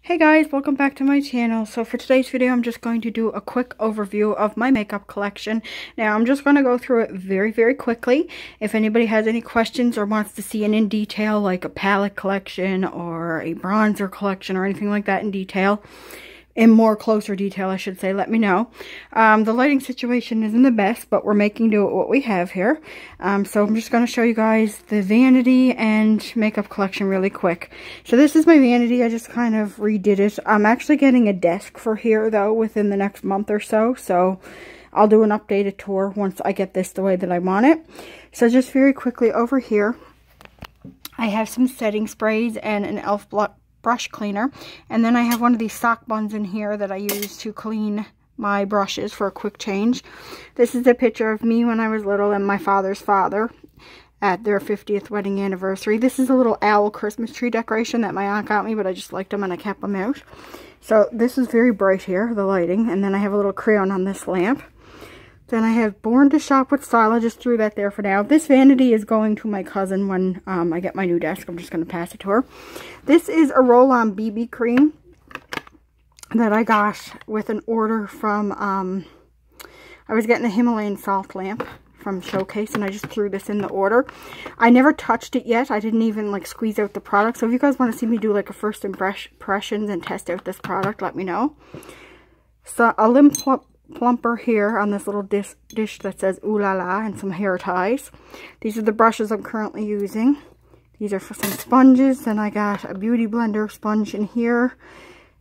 Hey guys, welcome back to my channel. So for today's video, I'm just going to do a quick overview of my makeup collection. Now, I'm just going to go through it very quickly. If anybody has any questions or wants to see it in detail, like a palette collection or a bronzer collection or anything like that in detail, in more closer detail, I should say, let me know. The lighting situation isn't the best, but we're making do with what we have here. So I'm just going to show you guys the vanity and makeup collection really quick. So this is my vanity. I just kind of redid it. I'm actually getting a desk for here, though, within the next month or so. So I'll do an updated tour once I get this the way that I want it. So just very quickly over here, I have some setting sprays and an e.l.f. brush cleaner, and then I have one of these sock buns in here that I use to clean my brushes for a quick change. This is a picture of me when I was little and my father's father at their 50th wedding anniversary. This is a little owl Christmas tree decoration that my aunt got me, but I just liked them and I kept them out. So this is very bright here, the lighting, and then I have a little crayon on this lamp. Then I have Born to Shop with Style. I just threw that there for now. This vanity is going to my cousin when I get my new desk. I'm just going to pass it to her. This is a roll-on BB cream that I got with an order from, I was getting a Himalayan salt lamp from Showcase, and I just threw this in the order. I never touched it yet. I didn't even like squeeze out the product. So if you guys want to see me do like a first impressions and test out this product, let me know. So a lip plumper here on this little dish that says Ooh La La, and some hair ties. These are the brushes I'm currently using. These are for some sponges. Then I got a beauty blender sponge in here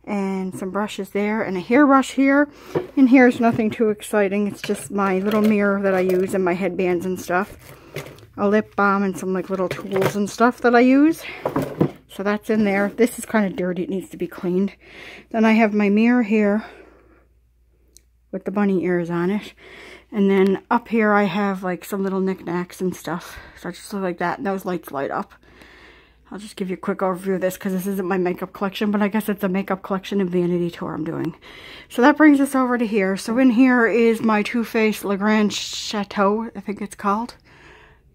and some brushes there and a hairbrush here. And here's nothing too exciting. It's just my little mirror that I use and my headbands and stuff. A lip balm and some like little tools and stuff that I use. So that's in there. This is kind of dirty. It needs to be cleaned. Then I have my mirror here with the bunny ears on it. And then up here I have like some little knickknacks and stuff. So I just look like that, and those lights light up. I'll just give you a quick overview of this because this isn't my makeup collection, but I guess it's a makeup collection and vanity tour I'm doing. So that brings us over to here. So in here is my Too Faced Le Grand Chateau, I think it's called.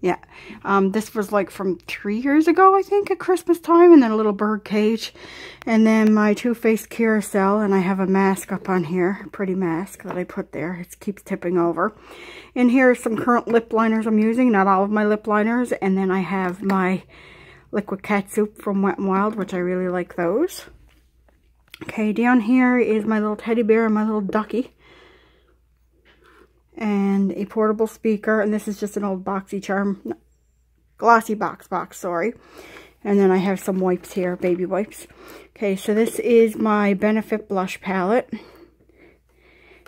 Yeah, this was like from 3 years ago, I think, at Christmas time, and then a little bird cage, and then my Too Faced Carousel, and I have a mask up on here, a pretty mask that I put there. It keeps tipping over. In here are some current lip liners I'm using, not all of my lip liners, and then I have my Liquid Cat Soup from Wet n Wild, which I really like those. Okay, down here is my little teddy bear and my little ducky. And a portable speaker, and this is just an old BoxyCharm, glossy box, sorry. And then I have some wipes here, baby wipes. Okay, so this is my Benefit blush palette.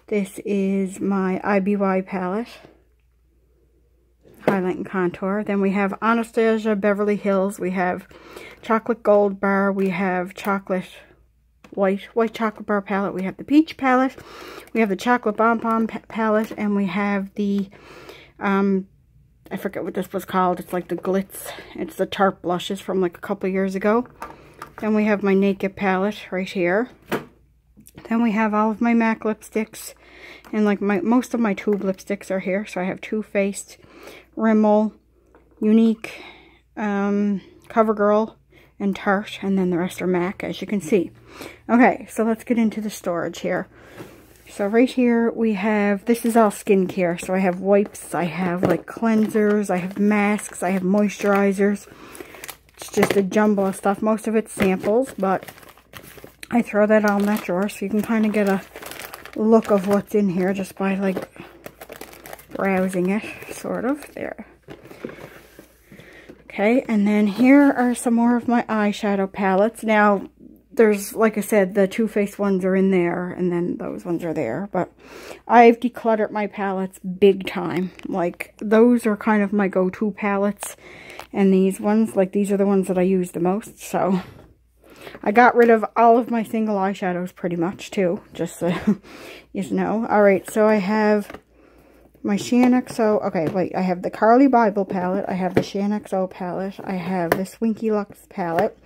This is my IBY palette, highlight and contour. Then we have Anastasia Beverly Hills. We have Chocolate Gold Bar. We have chocolate white chocolate bar palette. We have the peach palette. We have the chocolate bonbon palette, and we have the I forget what this was called. It's like the glitz. It's the Tarte blushes from like a couple years ago. Then we have my Naked palette right here. Then we have all of my MAC lipsticks, and like most of my tube lipsticks are here. So I have Too Faced, Rimmel, Unique, CoverGirl, and Tarte, and then the rest are MAC, as you can see. Okay, so let's get into the storage here. So right here we have, this is all skincare. So I have wipes, I have like cleansers, I have masks, I have moisturizers. It's just a jumble of stuff. Most of it's samples, but I throw that all in that drawer so you can kind of get a look of what's in here just by like browsing it, sort of. There. Okay, and then here are some more of my eyeshadow palettes. Now, there's, like I said, the Too Faced ones are in there, and then those ones are there. But I've decluttered my palettes big time. Like, those are kind of my go-to palettes. And these ones, like, these are the ones that I use the most. So, I got rid of all of my single eyeshadows pretty much, too. Just so you know. Alright, so I have my ShanXO, okay, wait, I have the Carly Bible palette, I have the ShanXO palette, I have the Swinky Lux palette.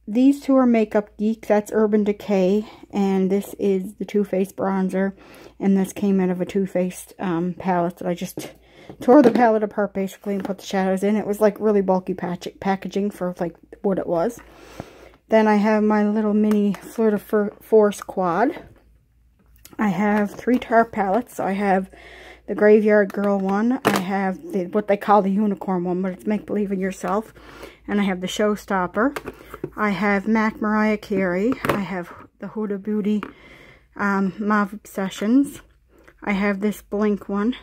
These two are Makeup Geek, that's Urban Decay, and this is the Too Faced bronzer, and this came out of a Too Faced palette that I just tore the palette apart basically and put the shadows in. It was like really bulky packaging for like what it was. Then I have my little mini Fleur de Force quad. I have 3 Tarte palettes. So I have the Graveyard Girl one. I have what they call the unicorn one, but it's Make Believe in Yourself. And I have the Showstopper. I have MAC Mariah Carey. I have the Huda Beauty Mauve Obsessions. I have this Blink one.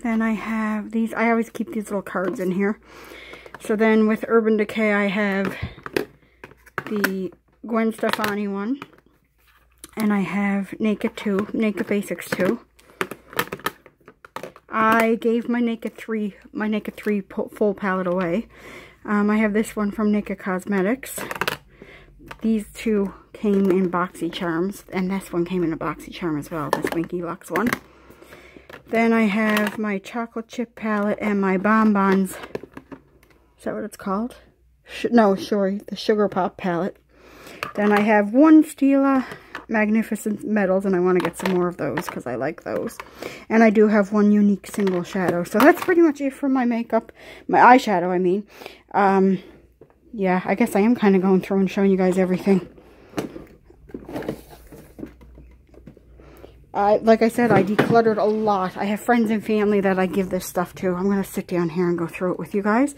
Then I have these. I always keep these little cards in here. So then with Urban Decay, I have the Gwen Stefani one. And I have Naked Basics 2. I gave my Naked 3 full palette away. I have this one from Naked Cosmetics. These 2 came in Boxy Charms, and this one came in a Boxy Charm as well, this Winky Lux one. Then I have my chocolate chip palette and my Bonbons. Is that what it's called? No, sorry, the Sugar Pop palette. Then I have one Stila Magnificent Metals, and I want to get some more of those because I like those. And I do have one Unique Single Shadow. So that's pretty much it for my makeup. My eyeshadow, I mean. Yeah, I guess I am kind of going through and showing you guys everything. Like I said, I decluttered a lot. I have friends and family that I give this stuff to. I'm going to sit down here and go through it with you guys.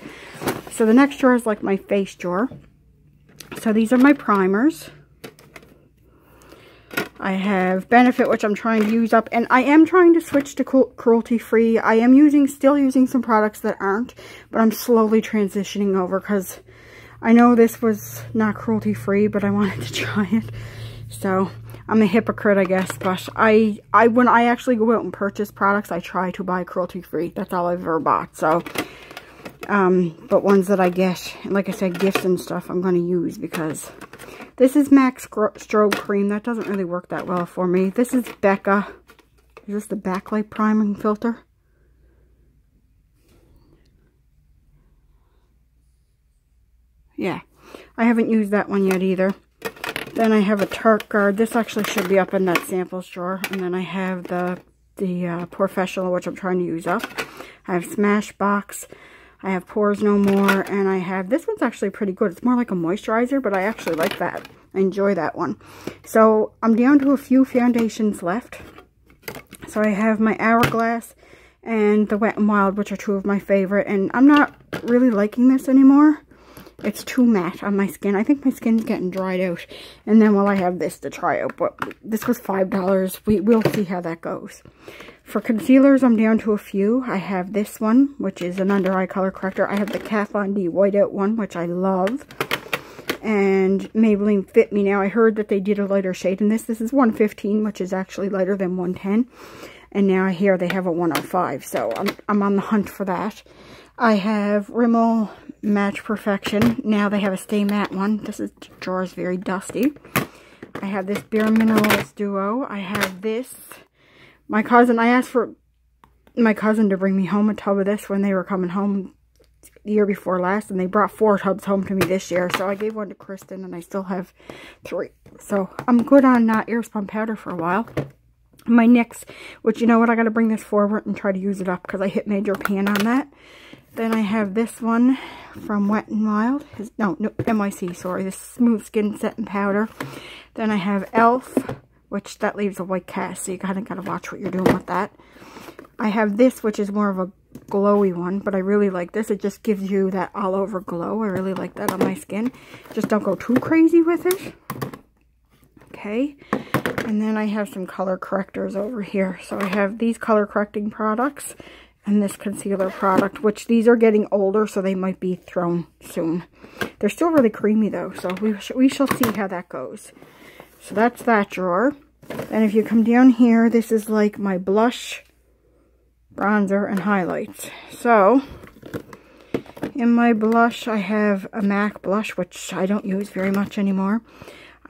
So the next drawer is like my face drawer. So these are my primers. I have Benefit, which I'm trying to use up. And I am trying to switch to cruelty-free. I am still using some products that aren't. But I'm slowly transitioning over because I know this was not cruelty-free, but I wanted to try it. So I'm a hypocrite, I guess. But when I actually go out and purchase products, I try to buy cruelty-free. That's all I've ever bought. So, but ones that I get, like I said, gifts and stuff, I'm going to use because this is MAC Strobe Cream. That doesn't really work that well for me. This is Becca. Is this the Backlight Priming Filter? Yeah. I haven't used that one yet either. Then I have a Tarte Guard. This actually should be up in that samples drawer. And then I have the Professional, which I'm trying to use up. I have Smashbox. I have Pores No More, and I have, this one's actually pretty good. It's more like a moisturizer, but I actually like that. I enjoy that one. So I'm down to a few foundations left. So I have my Hourglass and the Wet n Wild, which are 2 of my favorite. And I'm not really liking this anymore. It's too matte on my skin. I think my skin's getting dried out. And then, well, I have this to try out. But this was $5. We'll see how that goes. For concealers, I'm down to a few. I have this one, which is an under eye color corrector. I have the Kat Von D Whiteout one, which I love. And Maybelline Fit Me. Now, I heard that they did a lighter shade in this. This is 115, which is actually lighter than 110. And now I hear they have a 105. So I'm on the hunt for that. I have Rimmel Match Perfection. Now they have a Stay Matte one. This drawer is very dusty. I have this Bare Minerals Duo. I have this. I asked for my cousin to bring me home a tub of this when they were coming home the year before last. And they brought 4 tubs home to me this year. So I gave one to Kristen and I still have 3. So I'm good on Airspun powder for a while. My NYX, which you know what, I got to bring this forward and try to use it up because I hit major pan on that. Then I have this one from Wet n Wild. No, MIC, sorry. This Smooth Skin Setting Powder. Then I have e.l.f., which that leaves a white cast, so you kind of got to watch what you're doing with that. I have this, which is more of a glowy one, but I really like this. It just gives you that all-over glow. I really like that on my skin. Just don't go too crazy with it. Okay. And then I have some color correctors over here. So I have these color correcting products and this concealer product, which these are getting older, so they might be thrown soon. They're still really creamy, though, so we shall see how that goes. So that's that drawer. And if you come down here, this is like my blush, bronzer, and highlights. So in my blush, I have a MAC blush, which I don't use very much anymore.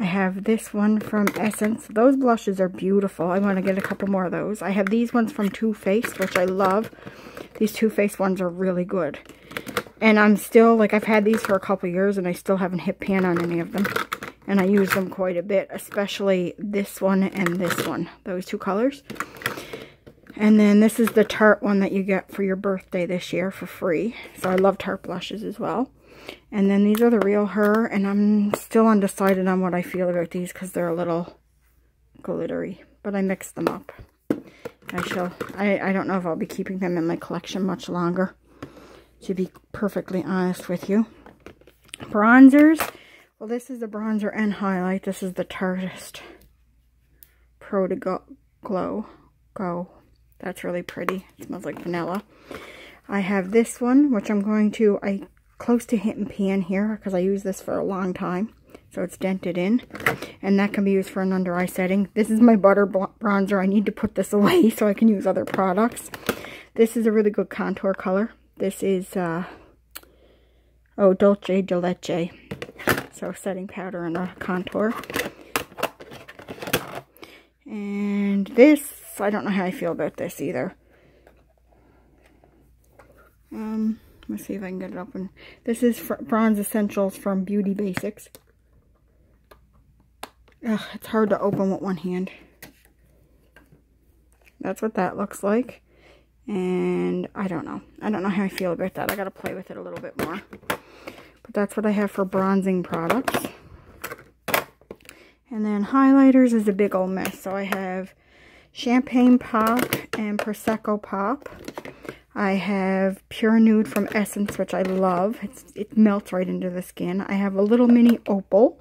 I have this one from Essence. Those blushes are beautiful. I want to get a couple more of those. I have these ones from Too Faced, which I love. These Too Faced ones are really good. And I'm still, like, I've had these for a couple years and I still haven't hit pan on any of them. And I use them quite a bit, especially this one and this one. Those 2 colors. And then this is the Tarte one that you get for your birthday this year for free. So I love Tarte blushes as well. And then these are the Real Her, and I'm still undecided on what I feel about these because they're a little glittery. But I mixed them up. I don't know if I'll be keeping them in my collection much longer, to be perfectly honest with you. Bronzers. Well, this is the bronzer and highlight. This is the Tarteist Pro to Glow. That's really pretty. It smells like vanilla. I have this one, which I'm going to, close to hitting pan here because I use this for a long time. So it's dented in. And that can be used for an under eye setting. This is my butter bronzer. I need to put this away so I can use other products. This is a really good contour color. This is, Dolce de Leche. So setting powder and a contour. And this, I don't know how I feel about this either. Let's see if I can get it open. This is Bronze Essentials from Beauty Basics. Ugh, it's hard to open with one hand. That's what that looks like. And I don't know. I don't know how I feel about that. I gotta play with it a little bit more. But that's what I have for bronzing products. And then highlighters is a big old mess. So I have Champagne Pop and Prosecco Pop. I have Pure Nude from Essence, which I love. It melts right into the skin. I have a little mini Opal.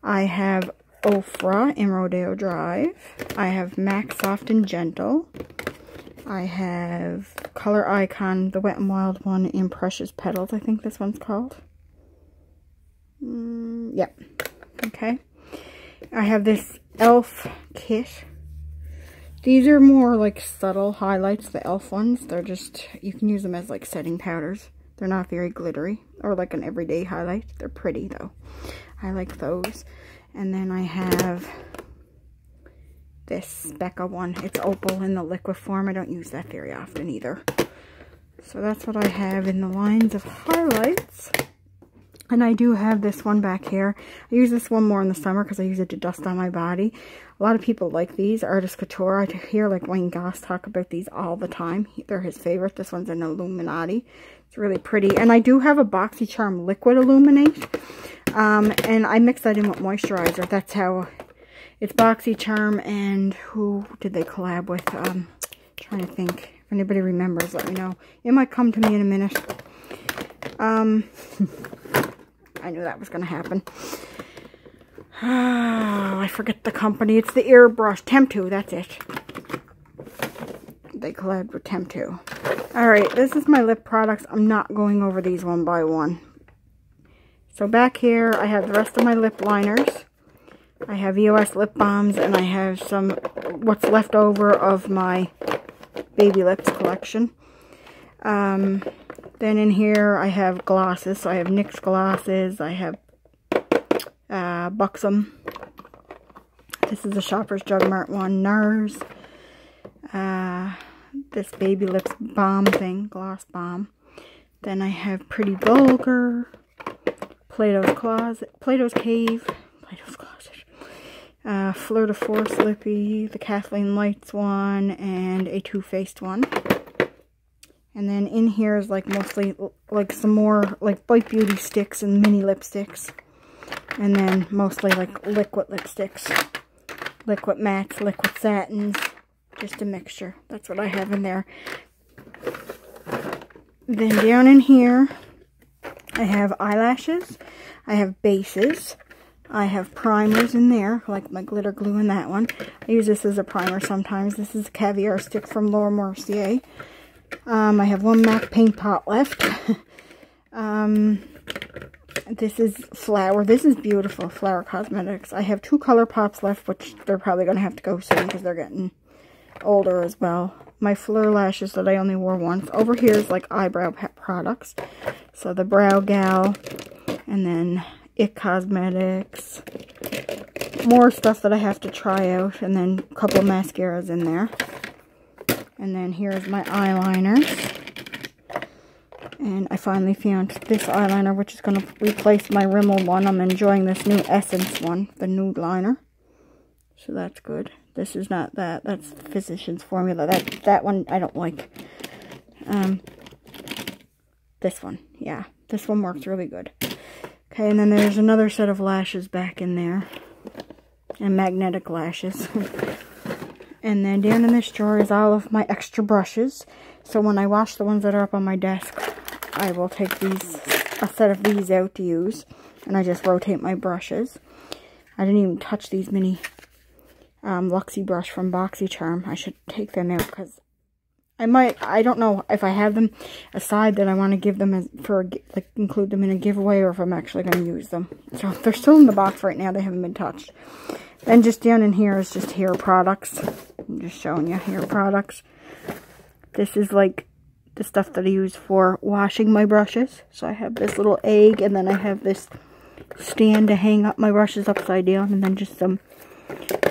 I have Ofra in Rodeo Drive. I have MAC Soft and Gentle. I have Color Icon, the Wet n Wild one in Precious Petals, I think this one's called. Yep. Okay. I have this e.l.f. kit. These are more like subtle highlights, the e.l.f. ones. They're just, you can use them as like setting powders. They're not very glittery or like an everyday highlight. They're pretty though. I like those. And then I have this Becca one. It's Opal in the liquid form. I don't use that very often either. So that's what I have in the lines of highlights. And I do have this one back here. I use this one more in the summer because I use it to dust on my body. A lot of people like these. Artist Couture. I hear like Wayne Goss talk about these all the time. They're his favorite. This one's an Illuminati. It's really pretty. And I do have a BoxyCharm Liquid Illuminate. And I mix that in with moisturizer. That's how... It's BoxyCharm and who did they collab with? Trying to think. If anybody remembers, let me know. It might come to me in a minute. I knew that was going to happen. Oh, I forget the company. It's the Airbrush. Temptu, that's it. They collabed with Temptu. Alright, this is my lip products. I'm not going over these one by one. So back here, I have the rest of my lip liners. I have EOS lip balms, and I have some, what's left over of my Baby Lips collection. Then in here, I have glosses. So I have NYX glosses. I have Buxom. This is the Shoppers Drug Mart one. NARS. This Baby Lips balm thing. Gloss balm. Then I have Pretty Vulgar. Plato's Closet. Plato's Cave. Plato's Closet. Fleur de Force Lippy. The Kathleen Lights one. And a Too Faced one. And then in here is like mostly like some more like Bite Beauty sticks and mini lipsticks. And then mostly like liquid lipsticks. Liquid mattes, liquid satins. Just a mixture. That's what I have in there. Then down in here, I have eyelashes. I have bases. I have primers in there, like my glitter glue in that one. I use this as a primer sometimes. This is a Caviar stick from Laura Mercier. I have one MAC paint pot left. This is Flower. This is beautiful. Flower Cosmetics. I have 2 color pops left, which they're probably going to have to go soon because they're getting older as well. My Fleur lashes that I only wore once. Over here is like eyebrow products. So the Brow Gal. And then IT Cosmetics. More stuff that I have to try out. And then a couple of mascaras in there. And then here's my eyeliners. And I finally found this eyeliner, which is going to replace my Rimmel one. I'm enjoying this new Essence one, the nude liner. So that's good. This is not that. That's Physicians Formula. That one I don't like. This one. Yeah. This one works really good. Okay, and then there's another set of lashes back in there. And magnetic lashes. And then down in this drawer is all of my extra brushes. So when I wash the ones that are up on my desk, I will take a set of these out to use. And I just rotate my brushes. I didn't even touch these mini Luxie brush from BoxyCharm. I should take them out because I don't know if I have them aside that I want to give them like include them in a giveaway, or if I'm actually going to use them. So they're still in the box right now. They haven't been touched. Then just down in here is just hair products. I'm just showing you hair products. This is like the stuff that I use for washing my brushes. So I have this little egg, and then I have this stand to hang up my brushes upside down, and then just some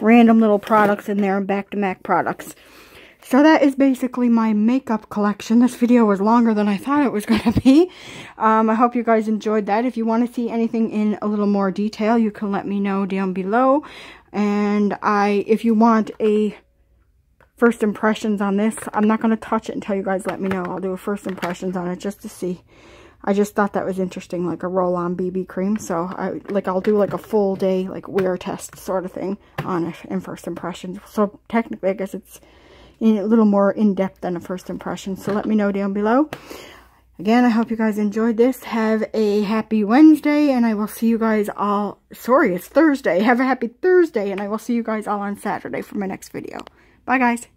random little products in there, and back-to-back products. So that is basically my makeup collection. This video was longer than I thought it was going to be. I hope you guys enjoyed that. If you want to see anything in a little more detail, you can let me know down below. And if you want a first impressions on this, I'm not going to touch it until you guys let me know. I'll do a first impressions on it just to see. I just thought that was interesting, like a roll-on BB cream. So I'll do like a full day like wear test sort of thing on it in first impressions. So technically, I guess it's a little more in-depth than a first impression. So let me know down below. Again, I hope you guys enjoyed this. Have a happy Wednesday, and I will see you guys all... Sorry, it's Thursday. Have a happy Thursday, and I will see you guys all on Saturday for my next video. Bye, guys.